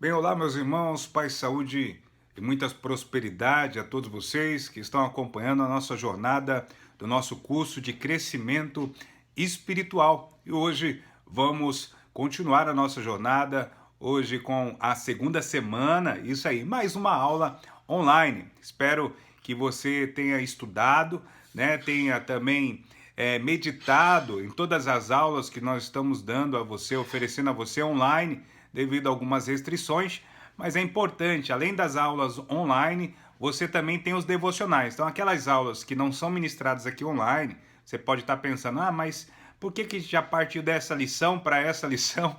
Bem, olá, meus irmãos, paz, saúde e muita prosperidade a todos vocês que estão acompanhando a nossa jornada do nosso curso de crescimento espiritual. E hoje vamos continuar a nossa jornada, hoje com a segunda semana, isso aí, mais uma aula online. Espero que você tenha estudado, né, tenha também meditado em todas as aulas que nós estamos dando a você, oferecendo a você online, devido a algumas restrições, mas é importante, além das aulas online, você também tem os devocionais. Então, aquelas aulas que não são ministradas aqui online, você pode estar pensando, mas por que já partiu dessa lição para essa lição?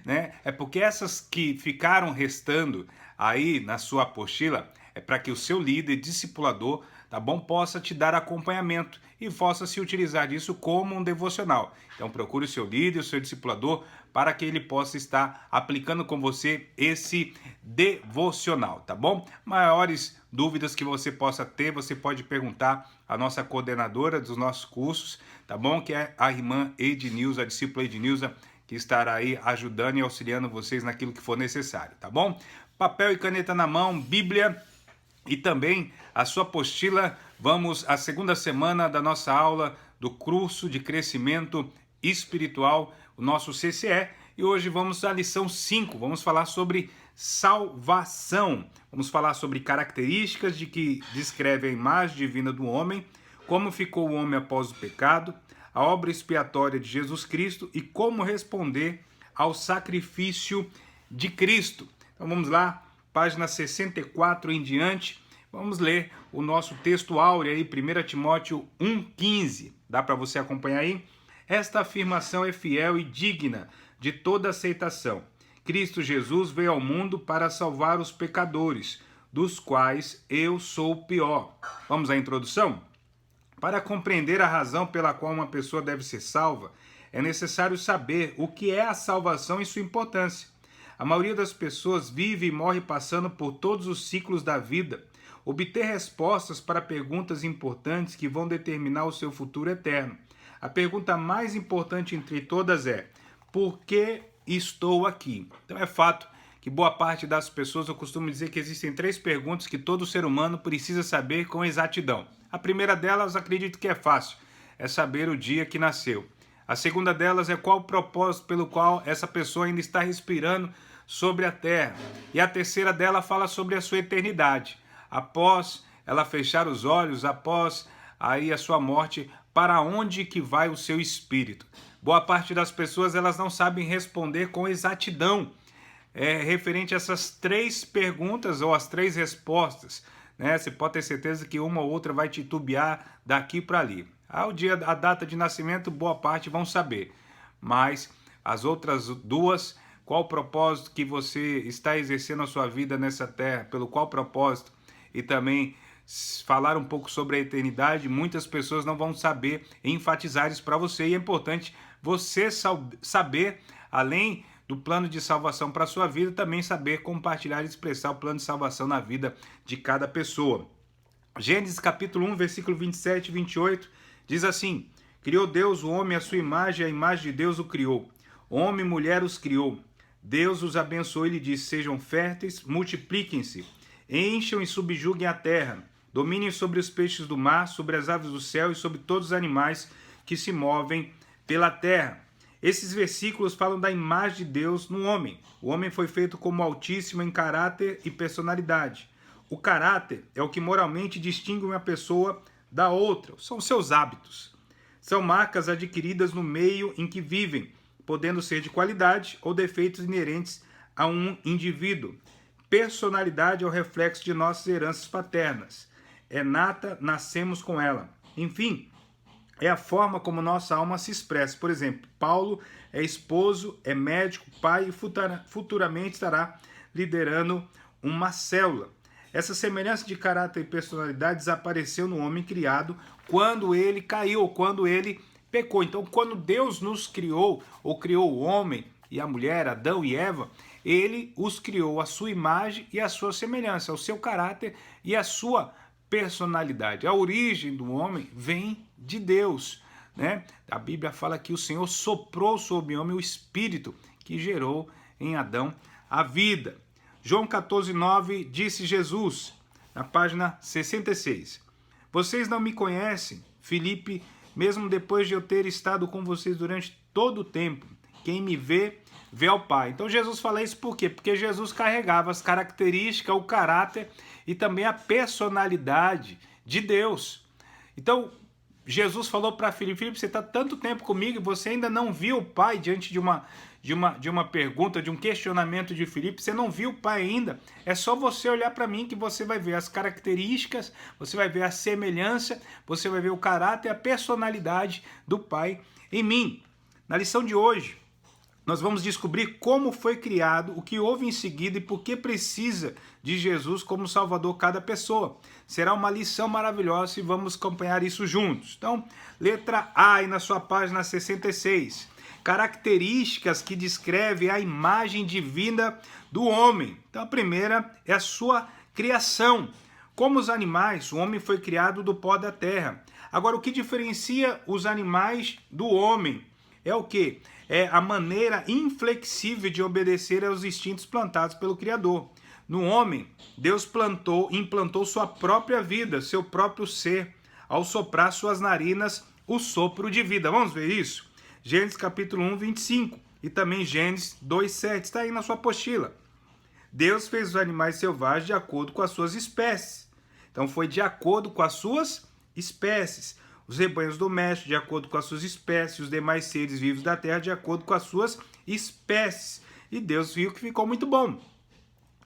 Né? É porque essas que ficaram restando aí na sua apostila é para que o seu líder, discipulador, tá bom, possa te dar acompanhamento e possa se utilizar disso como um devocional. Então procure o seu líder, o seu discipulador, para que ele possa estar aplicando com você esse devocional, tá bom? Maiores dúvidas que você possa ter, você pode perguntar à nossa coordenadora dos nossos cursos, tá bom? Que é a irmã Ednilza, a discípula Ednilza, que estará aí ajudando e auxiliando vocês naquilo que for necessário, tá bom? Papel e caneta na mão, Bíblia e também a sua apostila. Vamos à segunda semana da nossa aula do curso de crescimento espiritual, o nosso CCE, e hoje vamos à lição 5. Vamos falar sobre salvação. Vamos falar sobre características de que descreve a imagem divina do homem, como ficou o homem após o pecado, a obra expiatória de Jesus Cristo e como responder ao sacrifício de Cristo. Então vamos lá, página 64 em diante, vamos ler o nosso texto áureo aí, 1 Timóteo 1,15. Dá para você acompanhar aí? Esta afirmação é fiel e digna de toda aceitação. Cristo Jesus veio ao mundo para salvar os pecadores, dos quais eu sou o pior. Vamos à introdução? Para compreender a razão pela qual uma pessoa deve ser salva, é necessário saber o que é a salvação e sua importância. A maioria das pessoas vive e morre passando por todos os ciclos da vida. Obter respostas para perguntas importantes que vão determinar o seu futuro eterno. A pergunta mais importante entre todas é: por que estou aqui? Então é fato que boa parte das pessoas, eu costumo dizer que existem 3 perguntas que todo ser humano precisa saber com exatidão. A primeira delas, acredito que é fácil, é saber o dia que nasceu. A segunda delas é qual o propósito pelo qual essa pessoa ainda está respirando sobre a terra. E a terceira dela fala sobre a sua eternidade. Após ela fechar os olhos, após aí a sua morte, para onde que vai o seu espírito? Boa parte das pessoas, elas não sabem responder com exatidão referente a essas 3 perguntas ou as 3 respostas, né? Você pode ter certeza que uma ou outra vai titubear daqui para ali. O dia, a data de nascimento, boa parte vão saber, mas as outras 2, qual o propósito que você está exercendo a sua vida nessa terra, pelo qual propósito, e também falar um pouco sobre a eternidade, muitas pessoas não vão saber enfatizar isso para você, e é importante você saber, além do plano de salvação para a sua vida, também saber compartilhar e expressar o plano de salvação na vida de cada pessoa. Gênesis capítulo 1, versículo 27 e 28, diz assim: Criou Deus o homem à sua imagem, a imagem de Deus o criou. Homem e mulher os criou. Deus os abençoou e lhe disse: sejam férteis, multipliquem-se, encham e subjuguem a terra, dominem sobre os peixes do mar, sobre as aves do céu e sobre todos os animais que se movem pela terra. Esses versículos falam da imagem de Deus no homem. O homem foi feito como Altíssimo em caráter e personalidade. O caráter é o que moralmente distingue uma pessoa da outra. São seus hábitos. São marcas adquiridas no meio em que vivem, podendo ser de qualidade ou defeitos inerentes a um indivíduo. Personalidade é o reflexo de nossas heranças paternas. É nata, nascemos com ela. Enfim, é a forma como nossa alma se expressa. Por exemplo, Paulo é esposo, é médico, pai e futuramente estará liderando uma célula. Essa semelhança de caráter e personalidade desapareceu no homem criado quando ele caiu, quando ele pecou. Então, quando Deus nos criou, ou criou o homem e a mulher, Adão e Eva, ele os criou à sua imagem e à sua semelhança, ao seu caráter e à sua personalidade. A origem do homem vem de Deus, né? A Bíblia fala que o Senhor soprou sobre o homem o espírito que gerou em Adão a vida. João 14:9, disse Jesus, na página 66. Vocês não me conhecem, Filipe, mesmo depois de eu ter estado com vocês durante todo o tempo. Quem me vê, vê ao Pai. Então Jesus fala isso por quê? Porque Jesus carregava as características, o caráter e também a personalidade de Deus. Então Jesus falou para Filipe, Filipe, você está tanto tempo comigo e você ainda não viu o Pai diante de uma pergunta, de um questionamento de Filipe, você não viu o Pai ainda, é só você olhar para mim que você vai ver as características, você vai ver a semelhança, você vai ver o caráter e a personalidade do Pai em mim. Na lição de hoje, nós vamos descobrir como foi criado, o que houve em seguida e por que precisa de Jesus como Salvador cada pessoa. Será uma lição maravilhosa e vamos acompanhar isso juntos. Então, letra A aí na sua página 66. Características que descrevem a imagem divina do homem. Então, a primeira é a sua criação. Como os animais, o homem foi criado do pó da terra. Agora, o que diferencia os animais do homem é o quê? É a maneira inflexível de obedecer aos instintos plantados pelo Criador. No homem, Deus implantou sua própria vida, seu próprio ser, ao soprar suas narinas o sopro de vida. Vamos ver isso? Gênesis capítulo 1, 25 e também Gênesis 2, 7. Está aí na sua apostila. Deus fez os animais selvagens de acordo com as suas espécies. Então foi de acordo com as suas espécies. Os rebanhos domésticos de acordo com as suas espécies, os demais seres vivos da terra de acordo com as suas espécies. E Deus viu que ficou muito bom.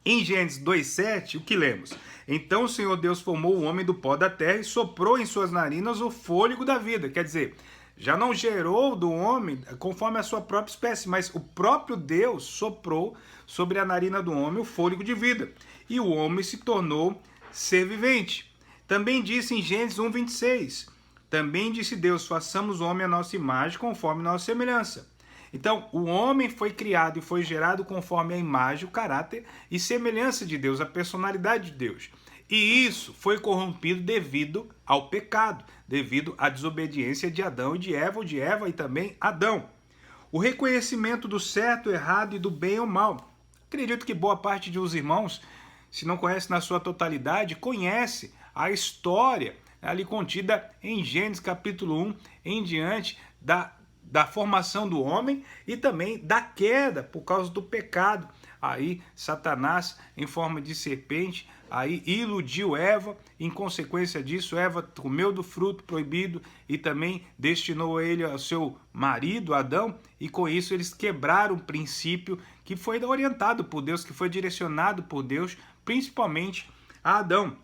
Em Gênesis 2:7, o que lemos? Então o Senhor Deus formou o homem do pó da terra e soprou em suas narinas o fôlego da vida. Quer dizer, já não gerou do homem conforme a sua própria espécie, mas o próprio Deus soprou sobre a narina do homem o fôlego de vida. E o homem se tornou ser vivente. Também disse em Gênesis 1:26, também disse Deus, façamos o homem à nossa imagem, conforme nossa semelhança. Então, o homem foi criado e foi gerado conforme a imagem, o caráter e semelhança de Deus, a personalidade de Deus. E isso foi corrompido devido ao pecado, devido à desobediência de Adão e de Eva, ou de Eva e também Adão. O reconhecimento do certo, errado e do bem ou mal. Acredito que boa parte dos irmãos, se não conhece na sua totalidade, conhece a história ali contida em Gênesis capítulo 1 em diante da formação do homem e também da queda por causa do pecado. Aí Satanás, em forma de serpente, aí iludiu Eva, em consequência disso Eva comeu do fruto proibido e também destinou ele ao seu marido Adão, e com isso eles quebraram o princípio que foi orientado por Deus, que foi direcionado por Deus, principalmente a Adão.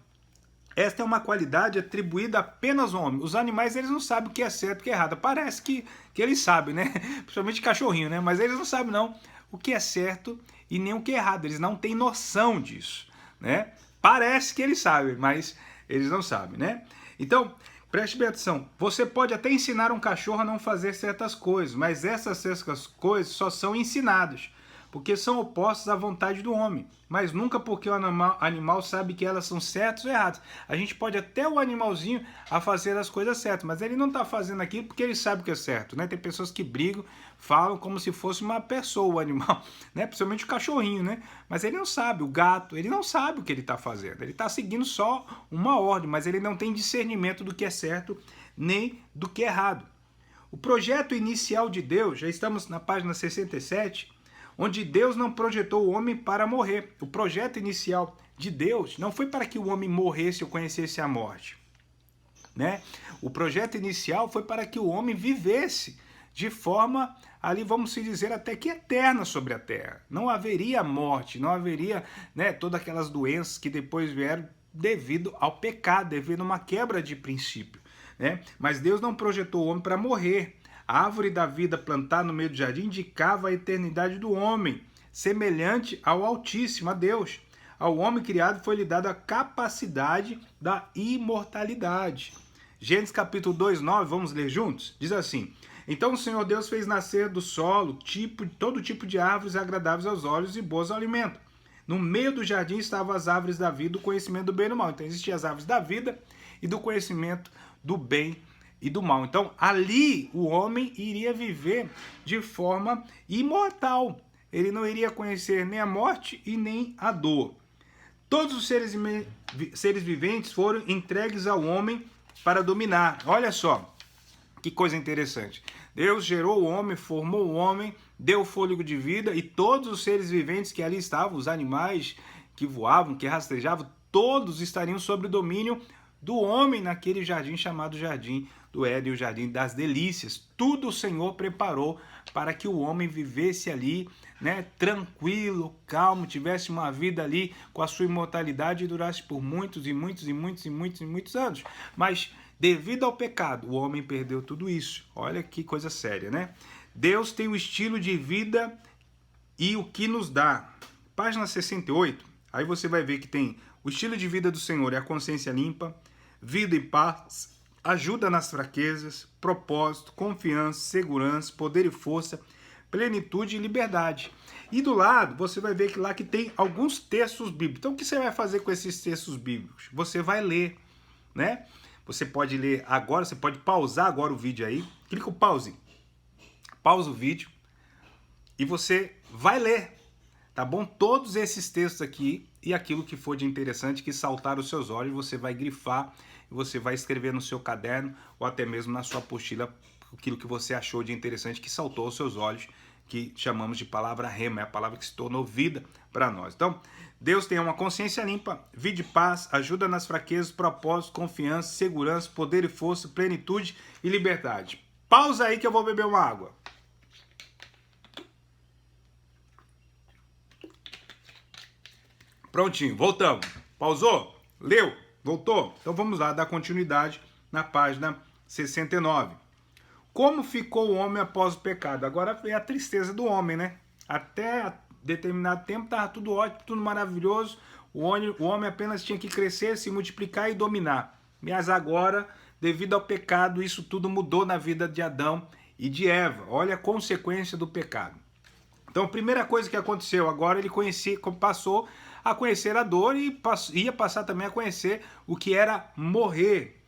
Esta é uma qualidade atribuída apenas ao homem. Os animais, eles não sabem o que é certo e o que é errado. Parece que eles sabem, né? Principalmente cachorrinho, né? Mas eles não sabem, não, o que é certo e nem o que é errado. Eles não têm noção disso, né? Parece que eles sabem, mas eles não sabem, né? Então, preste bem atenção. Você pode até ensinar um cachorro a não fazer certas coisas, mas essas certas coisas só são ensinadas, porque são opostas à vontade do homem, mas nunca porque o animal sabe que elas são certas ou erradas. A gente pode até o animalzinho a fazer as coisas certas, mas ele não está fazendo aquilo porque ele sabe que é certo, né? Tem pessoas que brigam, falam como se fosse uma pessoa o animal, né? Principalmente o cachorrinho, né? Mas ele não sabe, o gato, ele não sabe o que ele está fazendo, ele está seguindo só uma ordem, mas ele não tem discernimento do que é certo nem do que é errado. O projeto inicial de Deus, já estamos na página 67, onde Deus não projetou o homem para morrer. O projeto inicial de Deus não foi para que o homem morresse ou conhecesse a morte, né? O projeto inicial foi para que o homem vivesse de forma, ali vamos dizer, até que eterna sobre a terra. Não haveria morte, não haveria, né, todas aquelas doenças que depois vieram devido ao pecado, devido a uma quebra de princípio, né? Mas Deus não projetou o homem para morrer. A árvore da vida plantada no meio do jardim indicava a eternidade do homem, semelhante ao Altíssimo, a Deus. Ao homem criado foi-lhe dada a capacidade da imortalidade. Gênesis capítulo 2:9, vamos ler juntos? Diz assim: então o Senhor Deus fez nascer do solo todo tipo de árvores agradáveis aos olhos e boas ao alimento. No meio do jardim estavam as árvores da vida, do conhecimento do bem e do mal. Então existiam as árvores da vida e do conhecimento do bem e do mal. Então ali o homem iria viver de forma imortal. ele não iria conhecer nem a morte e nem a dor. Todos os seres viventes foram entregues ao homem para dominar. Olha só, que coisa interessante. Deus gerou o homem, formou o homem, deu fôlego de vida, e todos os seres viventes que ali estavam, os animais que voavam, que rastejavam, todos estariam sob o domínio do homem naquele jardim chamado Jardim do Éden, o Jardim das Delícias. Tudo o Senhor preparou para que o homem vivesse ali, né, tranquilo, calmo, tivesse uma vida ali com a sua imortalidade e durasse por muitos anos. Mas devido ao pecado, o homem perdeu tudo isso. Olha que coisa séria, né? Deus tem o estilo de vida e o que nos dá. Página 68, aí você vai ver que tem o estilo de vida do Senhor é a consciência limpa, vida e paz, ajuda nas fraquezas, propósito, confiança, segurança, poder e força, plenitude e liberdade. E do lado, você vai ver que lá que tem alguns textos bíblicos. Então, o que você vai fazer com esses textos bíblicos? Você vai ler, né? Você pode ler agora, você pode pausar agora o vídeo aí. Clica o pause. Pausa o vídeo e você vai ler, tá bom? Todos esses textos aqui e aquilo que for de interessante, que saltar os seus olhos, você vai grifar, você vai escrever no seu caderno ou até mesmo na sua apostila aquilo que você achou de interessante, que saltou aos seus olhos, que chamamos de palavra rema, é a palavra que se tornou vida para nós. Então, Deus tem uma consciência limpa, vida e paz, ajuda nas fraquezas, propósito, confiança, segurança, poder e força, plenitude e liberdade. Pausa aí que eu vou beber uma água. Prontinho, voltamos. Pausou? Leu? Voltou? Então vamos lá, dar continuidade na página 69. Como ficou o homem após o pecado? Agora é a tristeza do homem, né? Até determinado tempo estava tudo ótimo, tudo maravilhoso. O homem apenas tinha que crescer, se multiplicar e dominar. Mas agora, devido ao pecado, isso tudo mudou na vida de Adão e de Eva. Olha a consequência do pecado. Então, a primeira coisa que aconteceu, agora ele passou a conhecer a dor e ia passar também a conhecer o que era morrer.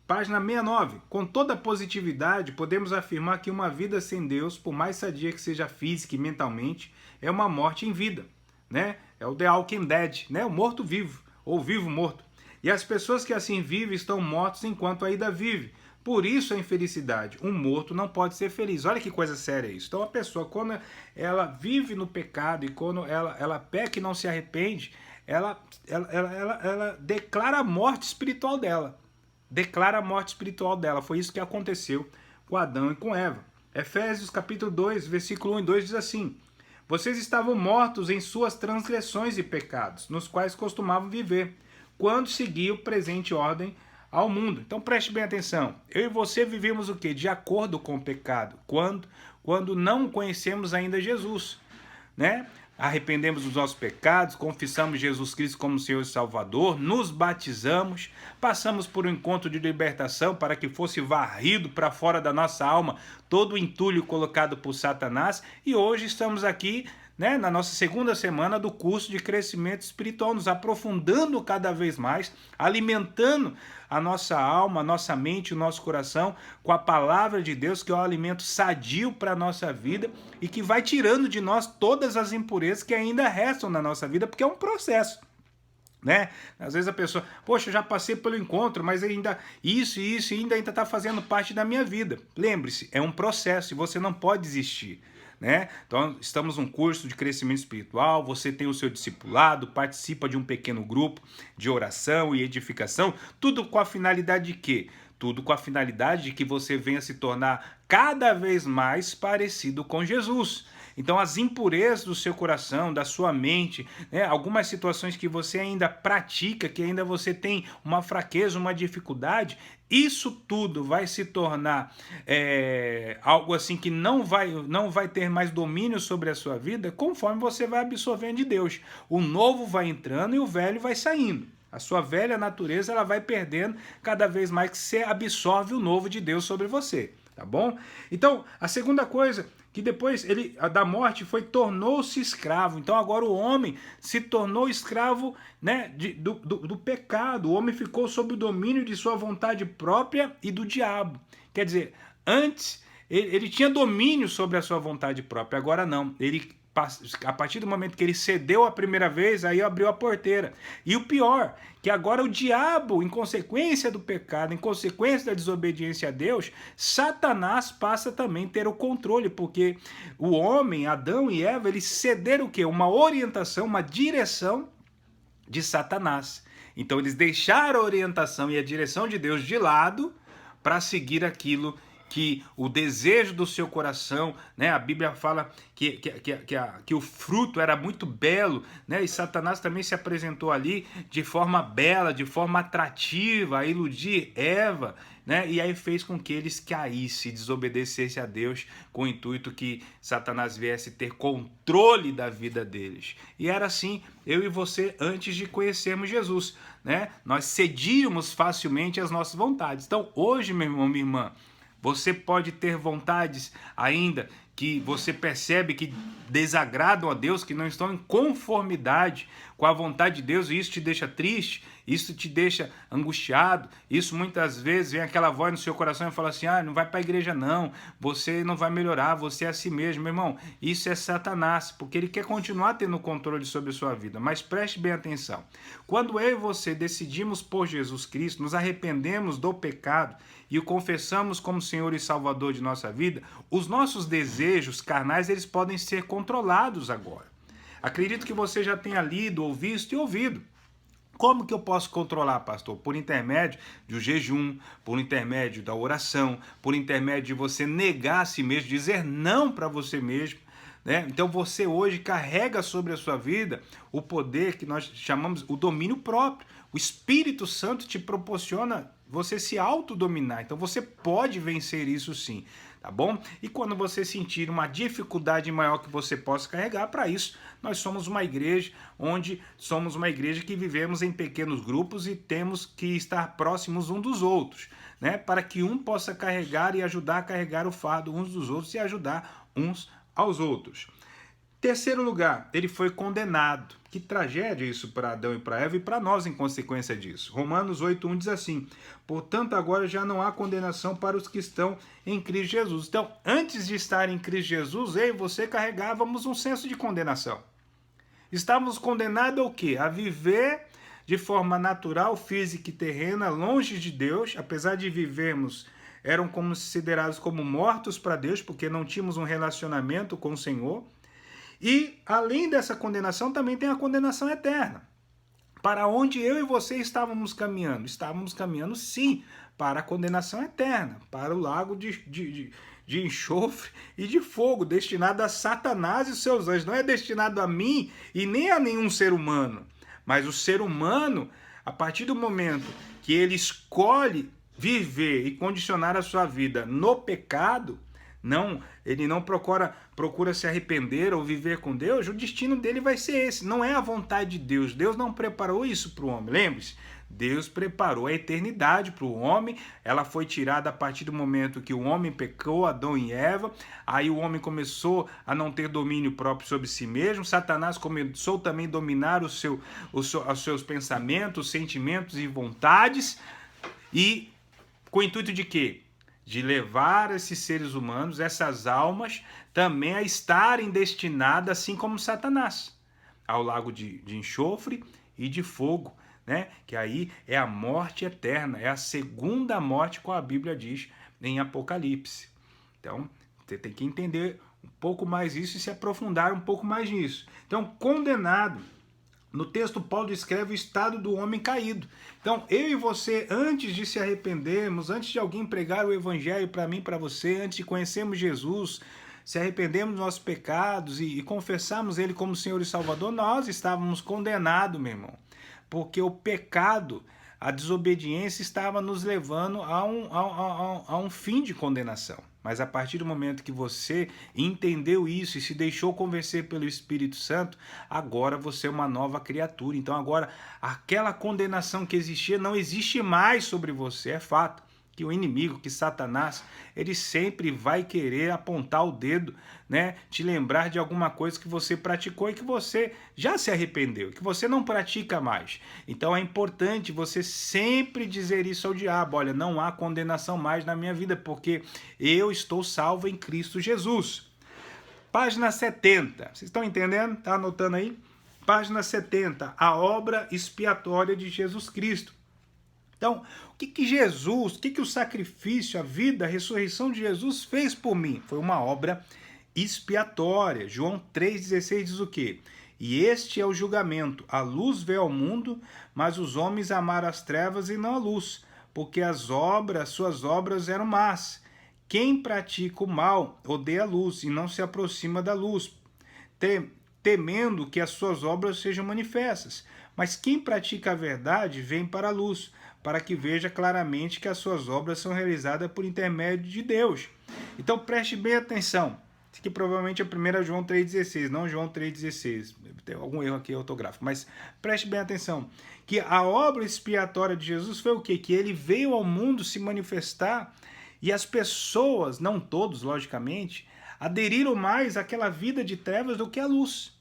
Página 69. Com toda positividade, podemos afirmar que uma vida sem Deus, por mais sadia que seja física e mentalmente, é uma morte em vida, né? É o The Walking Dead, né? O morto-vivo, ou vivo-morto. E as pessoas que assim vivem estão mortas enquanto ainda vivem. Por isso a infelicidade. Um morto não pode ser feliz. Olha que coisa séria isso. Então a pessoa, quando ela vive no pecado e quando ela peca e não se arrepende, ela declara a morte espiritual dela. Declara a morte espiritual dela. Foi isso que aconteceu com Adão e com Eva. Efésios capítulo 2, versículo 1 e 2 diz assim: vocês estavam mortos em suas transgressões e pecados, nos quais costumavam viver, quando seguiam presente ordem ao mundo. Então preste bem atenção. Eu e você vivemos o quê? De acordo com o pecado. Quando não conhecemos ainda Jesus, né? Arrependemos dos nossos pecados, confessamos Jesus Cristo como Senhor e Salvador, nos batizamos, passamos por um encontro de libertação para que fosse varrido para fora da nossa alma todo o entulho colocado por Satanás, e hoje estamos aqui, né, na nossa segunda semana do curso de crescimento espiritual, nos aprofundando cada vez mais, alimentando a nossa alma, a nossa mente, o nosso coração com a palavra de Deus, que é um alimento sadio para a nossa vida e que vai tirando de nós todas as impurezas que ainda restam na nossa vida, porque é um processo, né? Às vezes a pessoa, poxa, eu já passei pelo encontro, mas ainda isso ainda está fazendo parte da minha vida. Lembre-se, é um processo e você não pode desistir, né? Então, estamos num curso de crescimento espiritual, você tem o seu discipulado, participa de um pequeno grupo de oração e edificação, tudo com a finalidade de quê? Tudo com a finalidade de que você venha se tornar cada vez mais parecido com Jesus. Então, as impurezas do seu coração, da sua mente, né, algumas situações que você ainda pratica, que ainda você tem uma fraqueza, uma dificuldade, isso tudo vai se tornar algo assim que não vai ter mais domínio sobre a sua vida conforme você vai absorvendo de Deus. O novo vai entrando e o velho vai saindo. A sua velha natureza ela vai perdendo cada vez mais que você absorve o novo de Deus sobre você. Tá bom? Então, a segunda coisa, que depois da morte tornou-se escravo. Então agora o homem se tornou escravo, né, do pecado. O homem ficou sob o domínio de sua vontade própria e do diabo. Quer dizer, antes ele tinha domínio sobre a sua vontade própria, agora não. Ele a partir do momento que ele cedeu a primeira vez, aí abriu a porteira. E o pior, que agora o diabo, em consequência do pecado, em consequência da desobediência a Deus, Satanás passa também a ter o controle, porque o homem, Adão e Eva, eles cederam o quê? Uma orientação, uma direção de Satanás. Então eles deixaram a orientação e a direção de Deus de lado para seguir aquilo que o desejo do seu coração, né? A Bíblia fala que o fruto era muito belo, né? E Satanás também se apresentou ali de forma bela, de forma atrativa, a iludir Eva, né? E aí fez com que eles caíssem, desobedecessem a Deus, com o intuito que Satanás viesse ter controle da vida deles. E era assim, eu e você, antes de conhecermos Jesus, né? Nós cedíamos facilmente às nossas vontades. Então, hoje, meu irmão, minha irmã, você pode ter vontades ainda que você percebe que desagradam a Deus, que não estão em conformidade com a vontade de Deus, e isso te deixa triste, isso te deixa angustiado, isso muitas vezes vem aquela voz no seu coração e fala assim, não vai para a igreja não, você não vai melhorar, você é assim mesmo. Meu irmão, isso é Satanás, porque ele quer continuar tendo controle sobre a sua vida, mas preste bem atenção. Quando eu e você decidimos por Jesus Cristo, nos arrependemos do pecado e o confessamos como Senhor e Salvador de nossa vida, os nossos desejos carnais, eles podem ser controlados agora. Acredito que você já tenha lido, ou visto e ouvido. Como que eu posso controlar, pastor? Por intermédio do jejum, por intermédio da oração, por intermédio de você negar a si mesmo, dizer não para você mesmo, né? Então você hoje carrega sobre a sua vida o poder que nós chamamos o domínio próprio. O Espírito Santo te proporciona você se autodominar. Então você pode vencer isso sim, tá bom? E quando você sentir uma dificuldade maior que você possa carregar, para isso nós somos uma igreja que vivemos em pequenos grupos e temos que estar próximos uns dos outros, né? Para que um possa carregar e ajudar a carregar o fardo uns dos outros e ajudar uns aos outros. Terceiro lugar, ele foi condenado. Que tragédia isso para Adão e para Eva e para nós em consequência disso. Romanos 8:1 diz assim: portanto, agora já não há condenação para os que estão em Cristo Jesus. Então, antes de estar em Cristo Jesus, eu e você carregávamos um senso de condenação. Estávamos condenados ao quê? A viver de forma natural, física e terrena, longe de Deus, apesar de vivermos, eram considerados como mortos para Deus, porque não tínhamos um relacionamento com o Senhor. E, além dessa condenação, também tem a condenação eterna. Para onde eu e você estávamos caminhando? Estávamos caminhando, sim, para a condenação eterna, para o lago de enxofre e de fogo, destinado a Satanás e seus anjos. Não é destinado a mim e nem a nenhum ser humano. Mas o ser humano, a partir do momento que ele escolhe viver e condicionar a sua vida no pecado, ele não procura se arrepender ou viver com Deus, o destino dele vai ser esse. Não é a vontade de Deus. Deus não preparou isso para o homem. Lembre-se, Deus preparou a eternidade para o homem. Ela foi tirada a partir do momento que o homem pecou, Adão e Eva. Aí o homem começou a não ter domínio próprio sobre si mesmo. Satanás começou também a dominar os seus pensamentos, sentimentos e vontades. E com o intuito de quê? De levar esses seres humanos, essas almas, também a estarem destinadas, assim como Satanás, ao lago de enxofre e de fogo, né? Que aí é a morte eterna, é a segunda morte, como a Bíblia diz em Apocalipse. Então, você tem que entender um pouco mais isso e se aprofundar um pouco mais nisso. Então, condenado. No texto, Paulo descreve o estado do homem caído. Então, eu e você, antes de se arrependermos, antes de alguém pregar o evangelho para mim, para você, antes de conhecermos Jesus, se arrependemos dos nossos pecados e confessarmos Ele como Senhor e Salvador, nós estávamos condenados, meu irmão. Porque o pecado, a desobediência estava nos levando a um fim de condenação. Mas a partir do momento que você entendeu isso e se deixou convencer pelo Espírito Santo, agora você é uma nova criatura. Então agora aquela condenação que existia não existe mais sobre você. É fato que o inimigo, que Satanás, ele sempre vai querer apontar o dedo, né? Te lembrar de alguma coisa que você praticou e que você já se arrependeu, que você não pratica mais. Então é importante você sempre dizer isso ao diabo: olha, não há condenação mais na minha vida, porque eu estou salvo em Cristo Jesus. Página 70. Vocês estão entendendo? Tá anotando aí? Página 70. A obra expiatória de Jesus Cristo. Então, o que Jesus, o que o sacrifício, a vida, a ressurreição de Jesus fez por mim? Foi uma obra expiatória. João 3,16 diz o quê? E este é o julgamento. A luz veio ao mundo, mas os homens amaram as trevas e não a luz, porque suas obras eram más. Quem pratica o mal odeia a luz e não se aproxima da luz, temendo que as suas obras sejam manifestas. Mas quem pratica a verdade vem para a luz, para que veja claramente que as suas obras são realizadas por intermédio de Deus. Então preste bem atenção. Isso aqui provavelmente é 1 João 3,16, não João 3,16. Tem algum erro aqui ortográfico, mas preste bem atenção. Que a obra expiatória de Jesus foi o quê? Que ele veio ao mundo se manifestar e as pessoas, não todos, logicamente, aderiram mais àquela vida de trevas do que à luz.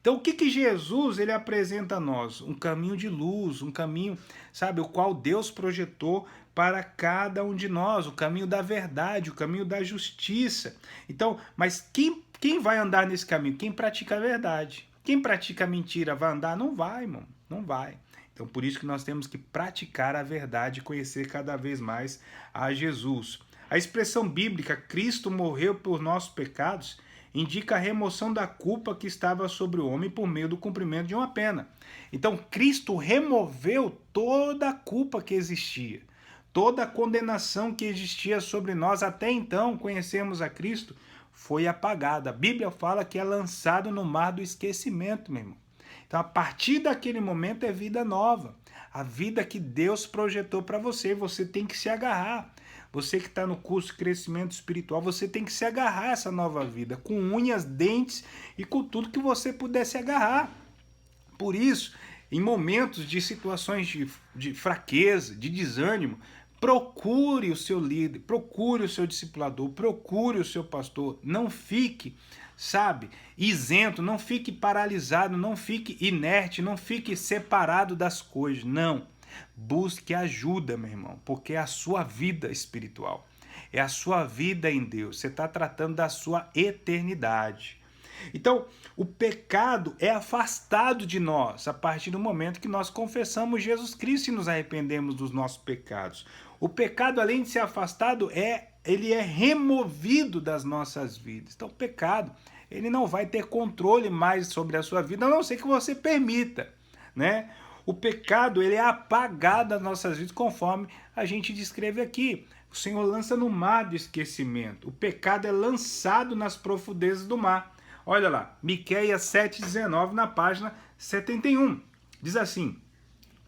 Então, o que Jesus ele apresenta a nós? Um caminho de luz, um caminho, sabe, o qual Deus projetou para cada um de nós, o caminho da verdade, o caminho da justiça. Então, mas quem vai andar nesse caminho? Quem pratica a verdade. Quem pratica a mentira vai andar? Não vai, irmão, não vai. Então, por isso que nós temos que praticar a verdade e conhecer cada vez mais a Jesus. A expressão bíblica, Cristo morreu por nossos pecados, indica a remoção da culpa que estava sobre o homem por meio do cumprimento de uma pena. Então, Cristo removeu toda a culpa que existia, toda a condenação que existia sobre nós até então, conhecemos a Cristo, foi apagada. A Bíblia fala que é lançado no mar do esquecimento, meu irmão. Então, a partir daquele momento é vida nova. A vida que Deus projetou para você. Você tem que se agarrar. Você que está no curso de crescimento espiritual, você tem que se agarrar a essa nova vida. Com unhas, dentes e com tudo que você puder se agarrar. Por isso, em momentos de situações de fraqueza, de desânimo, procure o seu líder, procure o seu discipulador, procure o seu pastor. Não fique, sabe, isento, não fique paralisado, não fique inerte, não fique separado das coisas. Não. Busque ajuda, meu irmão, porque é a sua vida espiritual. É a sua vida em Deus. Você está tratando da sua eternidade. Então, o pecado é afastado de nós a partir do momento que nós confessamos Jesus Cristo e nos arrependemos dos nossos pecados. O pecado, além de ser afastado, ele é removido das nossas vidas. Então, o pecado, ele não vai ter controle mais sobre a sua vida, a não ser que você permita, né? O pecado, ele é apagado das nossas vidas, conforme a gente descreve aqui. O Senhor lança no mar do esquecimento. O pecado é lançado nas profundezas do mar. Olha lá, Miqueias 7,19 na página 71. Diz assim: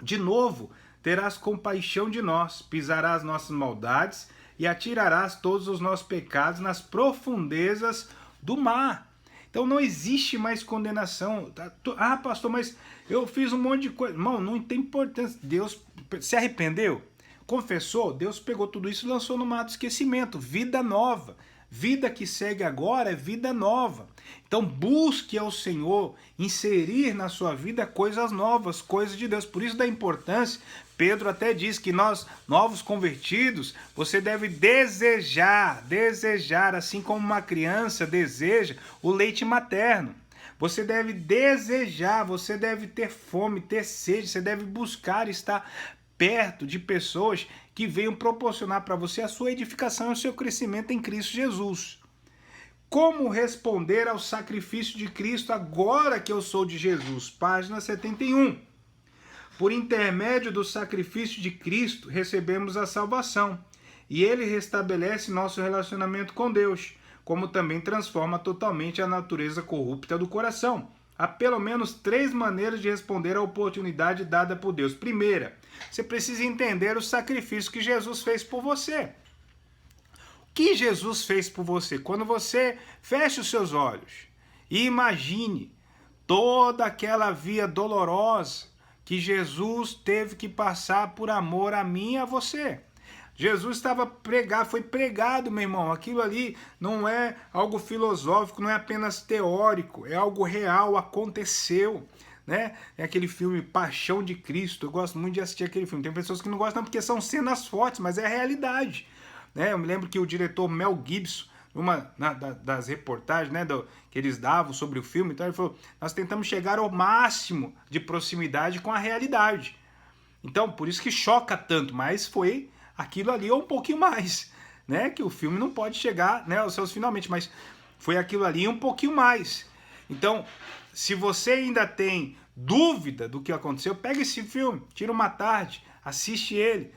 de novo terás compaixão de nós, pisarás nossas maldades e atirarás todos os nossos pecados nas profundezas do mar. Então não existe mais condenação. Ah, pastor, mas eu fiz um monte de coisa. Irmão, não tem importância. Deus se arrependeu, confessou, Deus pegou tudo isso e lançou no mar do esquecimento. Vida nova. Vida que segue agora é vida nova. Então busque ao Senhor inserir na sua vida coisas novas, coisas de Deus. Por isso da importância, Pedro até diz que nós, novos convertidos, você deve desejar, assim como uma criança deseja o leite materno. Você deve desejar, você deve ter fome, ter sede, você deve buscar estar perto de pessoas que venham proporcionar para você a sua edificação e o seu crescimento em Cristo Jesus. Como responder ao sacrifício de Cristo agora que eu sou de Jesus? Página 71. Por intermédio do sacrifício de Cristo, recebemos a salvação, e ele restabelece nosso relacionamento com Deus, como também transforma totalmente a natureza corrupta do coração. Há pelo menos 3 maneiras de responder à oportunidade dada por Deus. Primeira, você precisa entender o sacrifício que Jesus fez por você. O que Jesus fez por você? Quando você fecha os seus olhos e imagine toda aquela via dolorosa que Jesus teve que passar por amor a mim e a você. Jesus foi pregado, meu irmão. Aquilo ali não é algo filosófico, não é apenas teórico, é algo real, aconteceu. Né? É aquele filme Paixão de Cristo. Eu gosto muito de assistir aquele filme. Tem pessoas que não gostam porque são cenas fortes, mas é a realidade. Né? Eu me lembro que o diretor Mel Gibson, das reportagens, né, que eles davam sobre o filme, então ele falou, nós tentamos chegar ao máximo de proximidade com a realidade. Então, por isso que choca tanto, mas foi aquilo ali ou um pouquinho mais, né? Que o filme não pode chegar, né, aos seus finalmente, mas foi aquilo ali e um pouquinho mais. Então, se você ainda tem dúvida do que aconteceu, pega esse filme, tira uma tarde, assiste ele,